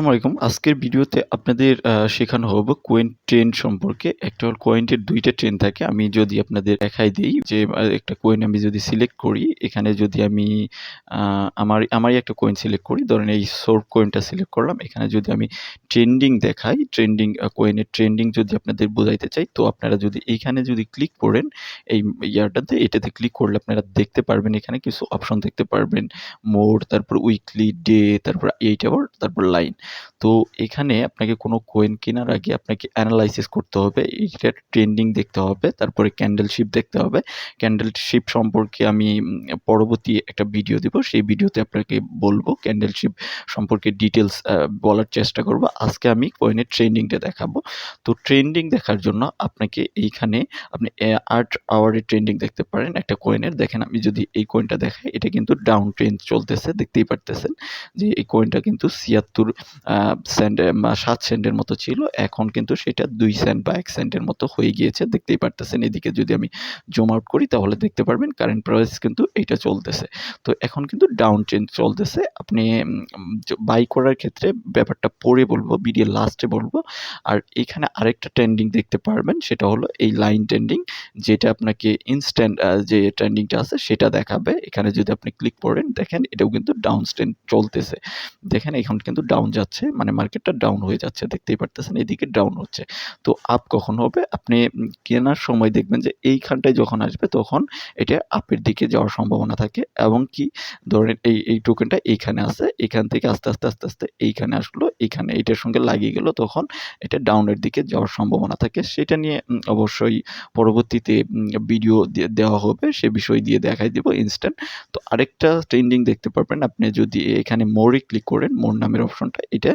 আসসালামু আলাইকুম। আজকের ভিডিওতে আপনাদের শেখানো হবে কয়েন ট্রেন্ড সম্পর্কে। একটা হলো কয়েনের ২ টা ট্রেন্ড থাকে। আমি যদি আপনাদের দেখাই দেই যে একটা কয়েন আমি যদি সিলেক্ট করি, এখানে যদি আমি আ আমারই একটা কয়েন সিলেক্ট করি। ধরেন এই সোর্প কয়েনটা সিলেক্ট করলাম। এখানে যদি আমি ট্রেন্ডিং দেখাই, ট্রেন্ডিং কয়েনের ট্রেন্ডিং যদি আপনাদের বোঝাইতে চাই, তো আপনারা যদি এইখানে যদি ক্লিক করেন, এই এটাতে ক্লিক করলে আপনারা দেখতে পারবেন এখানে কিছু অপশন দেখতে পারবেন। মোর, তারপর উইকলি, ডে, তারপর 8 আওয়ার, তারপর লাইন। তো এখানে আপনাকে কোনো কয়েন কেনার আগে আপনাকে অ্যানালাইসিস করতে হবে। এইটার ট্রেন্ডিং দেখতে হবে। তারপরে ক্যান্ডেলশিপ দেখতে হবে। ক্যান্ডেলশিপ সম্পর্কে আমি পরবর্তী একটা ভিডিও দিব। সেই ভিডিওতে আপনাকে বলবো। ক্যান্ডেলশিপ সম্পর্কে ডিটেইলস বলার চেষ্টা করব। আজকে আমি কয়েনের ট্রেন্ডিংটা দেখাবো। তো ট্রেন্ডিং দেখার জন্য আপনাকে এইখানে আপনি 8 আওয়ারের ট্রেন্ডিং দেখতে পারেন একটা কয়েনের। দেখেন আমি যদি এই কয়েনটা দেখাই, এটা কিন্তু ডাউন ট্রেন্ড চলতেছে। দেখতেই পারতেছেন যে এই কয়েনটা কিন্তু ৭৬ সেন্ট ৭ সেন্টের মতো ছিল। এখন কিন্তু সেটা ২ সেন্ট বা ১ সেন্টের মতো হয়ে গিয়েছে। দেখতেই পারতেছেন। এদিকে যদি আমি জুম আউট করি তাহলে দেখতে পারবেন কারেন্ট প্রাইস কিন্তু এইটা চলতেছে। তো এখন কিন্তু ডাউন ট্রেন্ড চলতেছে। আপনি বাই করার ক্ষেত্রে ব্যাপারটা পরে বলবো, ভিডিওর লাস্টে বলবো। আর এখানে আরেকটা ট্রেন্ডিং দেখতে পারবেন, সেটা হলো এই লাইন ট্রেন্ডিং, যেটা আপনাকে ইনস্ট্যান্ট যে ট্রেন্ডিংটা আছে সেটা দেখাবে। এখানে যদি আপনি ক্লিক করেন, দেখেন এটাও কিন্তু ডাউন ট্রেন্ড চলতেছে। দেখেন এখন কিন্তু ডাউন যাচ্ছে, মানে মার্কেটটা ডাউন হয়ে যাচ্ছে। দেখতেই পারতেছেন এদিকে ডাউন হচ্ছে। তো আপ কখন হবে? আপনি কেনার সময় দেখবেন যে এইখানটায় যখন আসবে তখন এটা আপের দিকে যাওয়ার সম্ভাবনা থাকে, এবং কি ধরেন এই টোকেনটা এইখানে আছে। এখান থেকে আস্তে এইখানে আসলো। এইখানে এটার সঙ্গে লাগিয়ে গেল, তখন এটা ডাউনের দিকে যাওয়ার সম্ভাবনা থাকে। সেটা নিয়ে অবশ্যই পরবর্তীতে ভিডিও দেওয়া হবে। সে বিষয় দিয়ে দেখাই দিব ইনস্ট্যান্ট। তো আরেকটা ট্রেন্ডিং দেখতে পারবেন আপনি যদি এখানে মোরে ক্লিক করেন, মোর নামের অপশনটা, এটা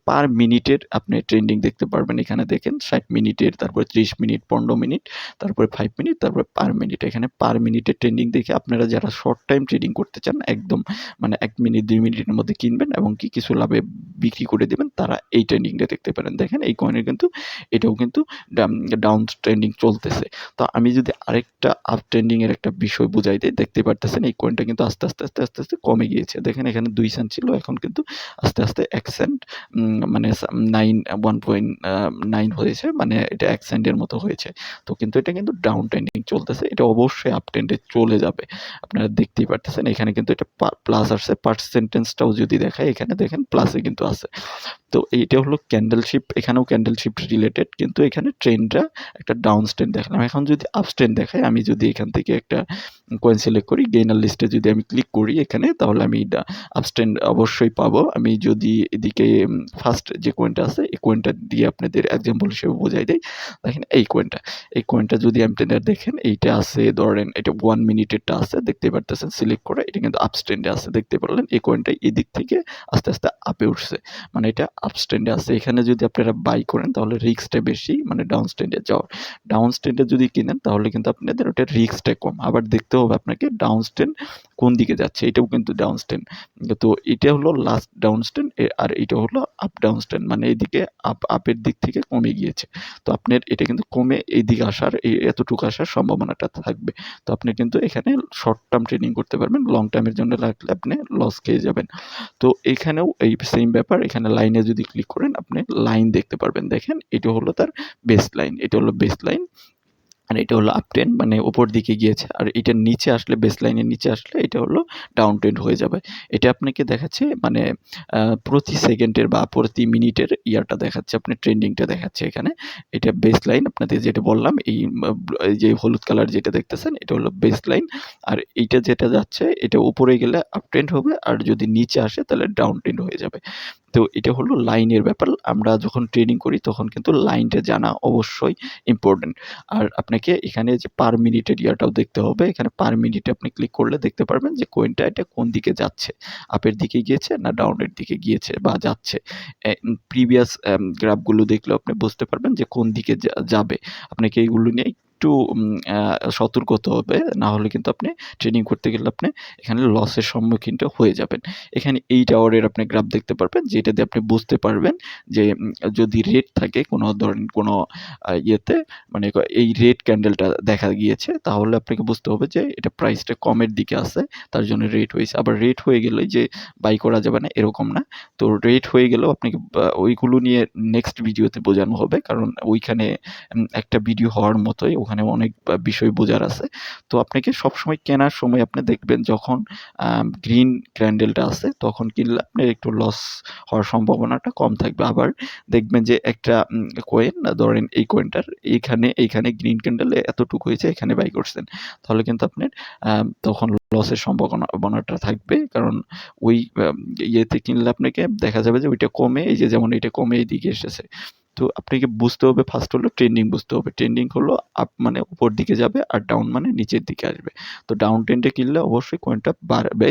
পার মিনিটের আপনি ট্রেন্ডিং দেখতে পারবেন। এখানে দেখেন ৬০ মিনিটের, তারপরে ৩০ মিনিট, ১৫ মিনিট, তারপরে ৫ মিনিট, তারপরে পার মিনিট। এখানে পার মিনিটের ট্রেন্ডিং দেখে আপনারা যারা শর্ট টাইম ট্রেডিং করতে চান, একদম মানে ১ মিনিট ২ মিনিটের মধ্যে কিনবেন এবং কি কিছু লাভে বিক্রি করে দিবেন, তারা এই ট্রেন্ডিংটা দেখতে পারেন। দেখেন এই কয়েনের কিন্তু এটাও কিন্তু ডাউন ট্রেন্ডিং চলতেছে। তো আমি যদি আরেকটা আপ ট্রেন্ডিং এর একটা বিষয় বুঝাই দেই, দেখতে পারতেছেন এই কয়েনটা কিন্তু আস্তে কমে গিয়েছে। দেখেন এখানে ২ সেন্ট ছিল, এখন কিন্তু আস্তে ১ সেন্ট মানে 1.9 হয়েছে। মানে এটা ১ সেন্টের মতো হয়েছে। তো কিন্তু এটা কিন্তু ডাউন ট্রেন্ডিং চলতেছে। এটা অবশ্যই আপ ট্রেন্ডে চলে যাবে। আপনারা দেখতেই পারতেছেন এখানে কিন্তু এটা প্লাস আসছে। পার্সেন্টেজটাও যদি দেখাই, এখানে দেখেন প্লাসে কিন্তু আছে। তো এইটা হলো ক্যান্ডেলশিপ, এখানেও ক্যান্ডেলশিপ রিলেটেড, কিন্তু এখানে ট্রেন্ডটা একটা ডাউন ট্রেন্ড দেখালাম। এখন যদি আপ ট্রেন্ড দেখাই, আমি যদি এখান থেকে একটা কয়েন সিলেক্ট করি, গেইনার লিস্টে যদি আমি ক্লিক করি এখানে, তাহলে আমি আপ ট্রেন্ড অবশ্যই পাবো। আমি যদি এদিকে ফার্স্ট যে কয়েনটা আছে, এই কয়েনটা দিয়ে আপনাদের এক্সাম্পল হিসেবে বোঝাই দেই। দেখেন এই কয়েনটা যদি আপনারা দেখেন, এইটা আছে, ধরেন এটা 1 মিনিটেরটা আছে, দেখতে পারতেছেন সিলেক্ট করে, এটা কিন্তু আপ ট্রেন্ডে আছে। দেখতে পারলেন এই কয়েনটা এদিক থেকে আস্তে আপে উঠছে। মানে এটা আপস্ট্যান্ডে আছে। এখানে যদি আপনারা বাই করেন তাহলে রিস্কটা বেশি, মানে ডাউনস্ট্যান্ডে যাওয়ার। ডাউনস্ট্যান্ডে যদি কিনেন তাহলে কিন্তু আপনাদের ওটার রিস্কটা কম। আবার দেখতে হবে আপনাকে ডাউনস্ট্যান্ড কোন দিকে যাচ্ছে, এটাও কিন্তু ডাউনস্ট্যান্ড। তো এটা হলো লাস্ট ডাউনস্ট্যান্ড, আর এটা হলো আপ ডাউনস্ট্যান্ড, মানে এদিকে আপের দিক থেকে কমে গিয়েছে। তো আপনার এটা কিন্তু কমে এইদিকে আসার, এতটুকু আসার সম্ভাবনাটা থাকবে। তো আপনি কিন্তু এখানে শর্ট টার্ম ট্রেডিং করতে পারবেন। লং টার্মের জন্য রাখলে আপনি লস খেয়ে যাবেন। তো এখানেও এই সেম ব্যাপার। এখানে লাইনে যদি ক্লিক করেন, আপনি লাইন দেখতে পারবেন। দেখেন এটা হলো তার বেস লাইন। এটা হলো বেস লাইন। আর এটা হলো আপ ট্রেন্ড, মানে উপর দিকে গিয়েছে। আর এটার নিচে আসলে, বেস লাইনের নিচে আসলে এটা হলো ডাউন ট্রেন্ড হয়ে যাবে। এটা আপনাকে দেখাচ্ছে মানে প্রতি সেকেন্ডের বা প্রতি মিনিটের ইয়ারটা দেখাচ্ছে, আপনার ট্রেন্ডিংটা দেখাচ্ছে এখানে। এটা বেস লাইন, আপনাদের যেটা বললাম, এই যে হলুদ কালার যেটা দেখতেছেন, এটা হলো বেস লাইন। আর এইটা যেটা যাচ্ছে, এটা উপরে গেলে আপ ট্রেন্ড হবে, আর যদি নিচে আসে তাহলে ডাউন ট্রেন্ড হয়ে যাবে। তো এটা হলো লাইনের ব্যাপার। আমরা যখন ট্রেডিং করি তখন কিন্তু লাইনটা জানা অবশ্যই ইম্পোর্টেন্ট। আর আপনাকে এখানে যে পার মিনিটের ইয়াটাও দেখতে হবে। এখানে পার মিনিটে আপনি ক্লিক করলে দেখতে পারবেন যে কয়েনটা এটা কোন দিকে যাচ্ছে। আপের দিকে গিয়েছে না ডাউনের দিকে গিয়েছে বা যাচ্ছে। প্রিভিয়াস গ্রাফগুলো দেখলেও আপনি বুঝতে পারবেন যে কোন দিকে যাবে। আপনাকে এইগুলো নিয়ে একটু সতর্ক হতে হবে। না হলে কিন্তু আপনি ট্রেডিং করতে গেলে আপনি এখানে লসের সম্মুখীনটা হয়ে যাবেন। এখানে 8 আওয়ারের আপনি গ্রাফ দেখতে পারবেন, যেটা দিয়ে আপনি বুঝতে পারবেন যে যদি রেড থাকে কোনো ধরেন কোনো ইয়েতে, মানে এই রেড ক্যান্ডেলটা দেখা গিয়েছে, তাহলে আপনাকে বুঝতে হবে যে এটা প্রাইসটা কমের দিকে আছে, তার জন্য রেড হয়েছে। আবার রেড হয়ে গেলে যে বাই করা যাবে না এরকম না। তো রেড হয়ে গেলেও আপনাকে ওইগুলো নিয়ে নেক্সট ভিডিওতে বোঝানো হবে, কারণ ওইখানে একটা ভিডিও হওয়ার মতোই ওখানে অনেক বিষয় বোঝার আছে। তো আপনাকে সবসময় কেনার সময় আপনি দেখবেন যখন গ্রিন ক্যান্ডেলটা আছে তখন কিনলে আপনার একটু লস হওয়ার সম্ভাবনাটা কম থাকবে। আবার দেখবেন যে একটা কয়েন ধরেন এই কয়েনটার এইখানে গ্রিন ক্যান্ডেলে এতটুকু হয়েছে, এখানে বাই করছেন, তাহলে কিন্তু আপনার তখন লসের সম্ভাবনাটা থাকবে, কারণ ওই ইয়েতে কিনলে আপনাকে দেখা যাবে যে ওইটা কমে, এই যে যেমন এটা কমে এইদিকে এসেছে। তো আপনাকে বুঝতে হবে, ফার্স্ট হলো ট্রেন্ডিং বুঝতে হবে। ট্রেন্ডিং হলো আপ মানে উপর দিকে যাবে আর ডাউন মানে নিচের দিকে আসবে। তো ডাউন ট্রেন্ডে কিনলে অবশ্যই কয়েনটা বাড়বে,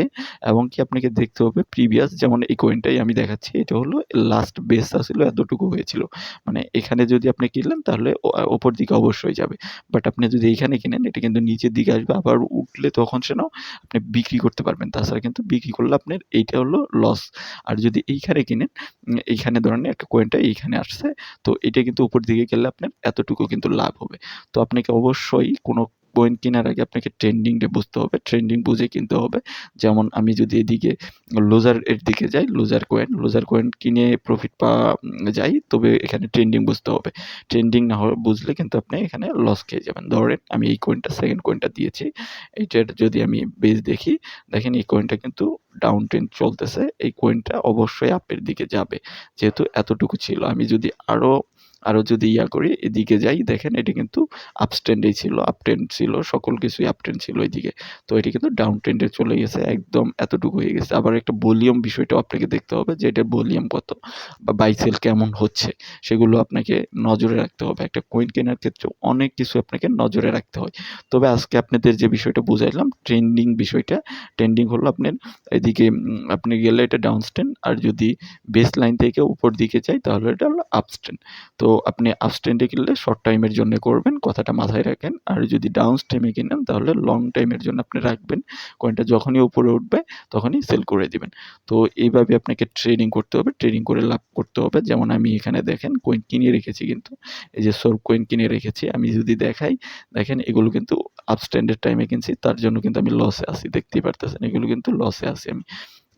এবং কি আপনাকে দেখতে হবে প্রিভিয়াস, যেমন এই কয়েনটাই আমি দেখাচ্ছি, এটা হলো লাস্ট বেসটা ছিল এতটুকু হয়েছিল। মানে এখানে যদি আপনি কিনলেন তাহলে উপর দিকে অবশ্যই যাবে। বাট আপনি যদি এইখানে কিনেন এটা কিন্তু নিচের দিকে আসবে, আবার উঠলে তখন সেটাও আপনি বিক্রি করতে পারবেন। তাছাড়া কিন্তু বিক্রি করলে আপনার এইটা হলো লস। আর যদি এইখানে কিনেন, এইখানে ধরেন একটা কয়েনটা এইখানে আসছে, তো এটা কিন্তু উপর দিকে গেলে আপনার এতটুকু কিন্তু লাভ হবে। তো আপনাকে অবশ্যই কোনো কয়েন কেনার আগে আপনাকে ট্রেন্ডিংটা বুঝতে হবে। ট্রেন্ডিং বুঝে কিনতে হবে। যেমন আমি যদি এদিকে লোজার এর দিকে যাই, লোজার কয়েন কিনে প্রফিট যাই, তবে এখানে ট্রেন্ডিং বুঝতে হবে। ট্রেন্ডিং না বুঝলে কিন্তু আপনি এখানে লস খেয়ে যাবেন। ধরেন আমি এই কয়েনটা সেকেন্ড কয়েনটা দিয়েছি। এইটার যদি আমি বেস দেখি, দেখেন এই কয়েনটা কিন্তু ডাউন ট্রেন্ড চলতেছে। এই কয়েনটা অবশ্যই আপের দিকে যাবে। যেহেতু এতটুকু ছিল। আমি যদি আরো যদি করি, এদিকে যাই, দেখেন এটা কিন্তু আপট্রেন্ডেই ছিল, আপট্রেন্ড ছিল, সকল কিছুই আপট্রেন্ড ছিল এদিকে। তো এটা কিন্তু ডাউন ট্রেন্ডে চলে গেছে, একদম এতটুকু হয়ে গেছে। আবার একটা ভলিউম বিষয়টাও আপনাকে দেখতে হবে যে এটার ভলিউম কত বা বাই সেল কেমন হচ্ছে, সেগুলো আপনাকে নজরে রাখতে হবে। একটা কয়েন কেনার ক্ষেত্রে অনেক কিছু আপনাকে নজরে রাখতে হয়। তবে আজকে আপনাদের যে বিষয়টা বুঝাইলাম ট্রেন্ডিং বিষয়টা, ট্রেন্ডিং হলো আপনার এদিকে আপনি গেলে এটা ডাউন ট্রেন্ড, আর যদি বেস লাইন থেকে উপর দিকে যাই তাহলে এটা হলো আপ ট্রেন্ড। তো আপনি আপ ট্রেন্ডে কিনলে শর্ট টাইমের জন্য করবেন, কথাটা মাথায় রাখেন। আর যদি ডাউন ট্রেন্ডে কিনেন তাহলে লং টাইমের জন্য আপনি রাখবেন। কয়েনটা যখনই উপরে উঠবে তখনই সেল করে দিবেন। তো এইভাবে আপনাকে ট্রেডিং করতে হবে, ট্রেডিং করে লাভ করতে হবে। যেমন আমি এখানে দেখেন কয়েন কিনে রেখেছি, কিন্তু এই যে সোর্ব কয়েন কিনে রেখেছি, আমি যদি দেখাই, দেখেন এগুলো কিন্তু আপ ট্রেন্ডের টাইমে কিনছি, তার জন্য কিন্তু আমি লসে আছি, দেখতেই পারতেছেন এগুলো কিন্তু লসে আছি আমি।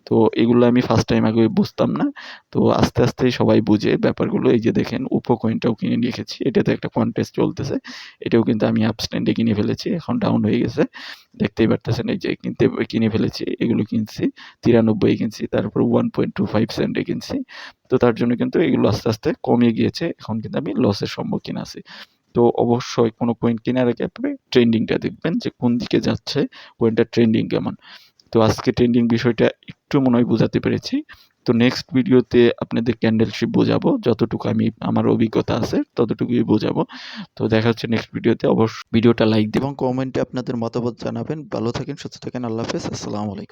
তো এগুলো আমি ফার্স্ট টাইম আগে বুঝতাম না। তো আস্তে, আস্তে সবাই বুঝে ব্যাপারগুলো। এই যে দেখেন উপো কয়েনটাও কিনে রেখেছি। এটাতে একটা কনটেস্ট চলতেছে। এটাও কিন্তু আমি আপ ট্রেন্ডে কিনে ফেলেছি। এখন ডাউন হয়ে গেছে। দেখতেই পারতেছেন এই যে কিনে ফেলেছি। এগুলো কিনছি 93 কিনছি। তারপর 1.25 সেন্টে কিনছি। তো তার জন্য কিন্তু এগুলো আস্তে, আস্তে কমে গিয়েছে। এখন কিন্তু আমি লসের সম্মুখীন আছি। তো অবশ্যই কোনো কয়েন কেনার আগে আপনি ট্রেন্ডিংটা দেখবেন যে কোন দিকে যাচ্ছে, কয়েনটার ট্রেন্ডিং কেমন। তো আজকে ট্রেন্ডিং বিষয়টা একটু মনে হয় বোঝাতে পেরেছি। তো নেক্সট ভিডিওতে আপনাদের ক্যান্ডেলশিপ বোঝাবো। যতটুকু আমার অভিজ্ঞতা আছে ততটুকুই বোঝাবো। তো দেখা হচ্ছে নেক্সট ভিডিওতে। অবশ্যই ভিডিওটা লাইক দিবেন এবং কমেন্টে আপনাদের মতামত জানাবেন। ভালো থাকেন, সুস্থ থাকেন। আল্লাহ হাফেজ। আসসালামু আলাইকুম।